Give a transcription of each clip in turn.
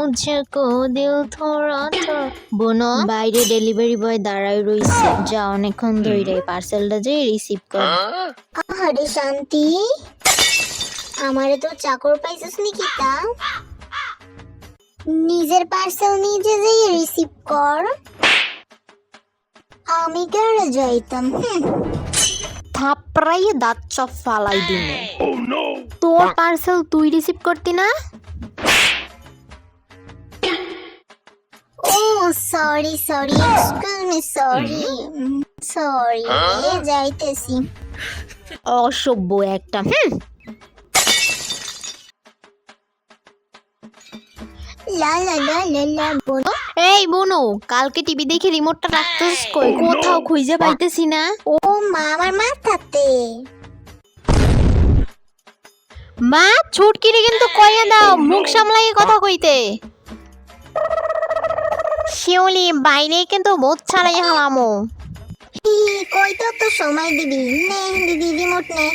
मुझको दिल थोड़ा था বোনো বাইরে ডেলিভারি বয় দাঁড়ায় রইছে যা অনেকক্ষণ ধরে পার্সেলটা যে রিসিভ কর আরে শান্তি আমারে তো চাকর পাইছিস নি কিতা নিজের পার্সেল নিজে যেই রিসিভ কর আমি কেন যাইতাম থাপড়াইয়ে দাঁত চপ ফালাই দিনে তোর পার্সেল তুই রিসিভ করতি না ও sorry sorry excuse me sorry যাইতেছি অসভ্য একটা লা লা লা লা লা বোন এই বোনো কালকে টিভি দেখে রিমোটটা রাখতেছিস কই কোথাও খুঁজে পাইতেছি না ও মা আমার মাথাতে মা ছুটকিরে কিন্তু কইয়া দাও মুখ সামলাই কথা কইতে শিউলি বাইরে কিন্তু মুখ ছাড়াই হালামো কই তো সময় দিবি নে দিদি রিমোট নে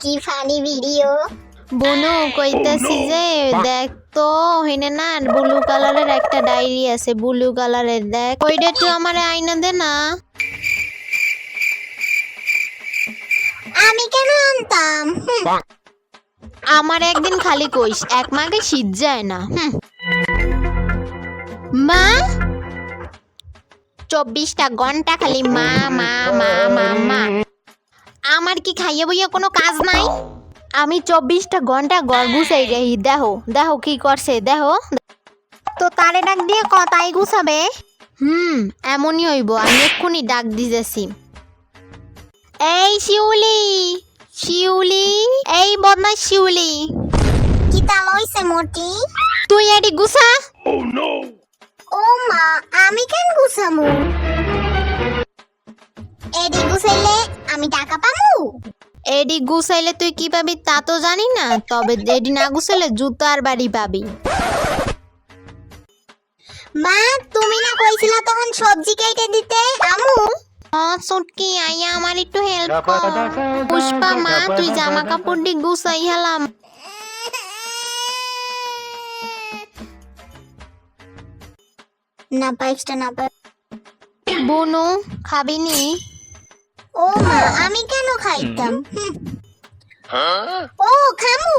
কি ফানি ভিডিও বোনো কইতাছি যে দেখ তো হেনে না ব্লু কালারের একটা ডায়েরি আছে ব্লু কালারের দেখ ওইটা একটু আমারে আইনা দে না আমি কেন আনতাম আমার একদিন খালি কইস এক মাকে শীত যায় না মা 24টা ঘন্টা খালি মা মা মা মা মা আমার কি খাইয়ে বইয়া কোনো কাজ নাই আমি 24টা ঘন্টা ঘর গুছাই যাই দেখো দেখো কি করছে দেখো তো তারে ডাক দিয়ে তাই গুছাবে এমনই হইব আমি এক্ষুনি ডাক দিতেছি এই শিউলি শিউলি এই বদমাস শিউলি কি তা লইছে মোটি তুই এডি গুছা ও মা আমি কেন গুছামু এডি গুছাইলে আমি টাকা পামু এডি গুছাইলে তুই কি পাবি তা তো জানি না তবে এডি না গুছাইলে জুতার বাড়ি পাবি মা তুমি না কইছিলা তখন সবজি কেটে দিতে আমু সুটকি আইয়া আমার একটু হেল্প কর পুষ্পা মা তুই জামা কাপড় দি গুছাই হেলাম না পাইছটা না পাই বোনো খাবিনি ও মা আমি কেন খাইতাম ও খামু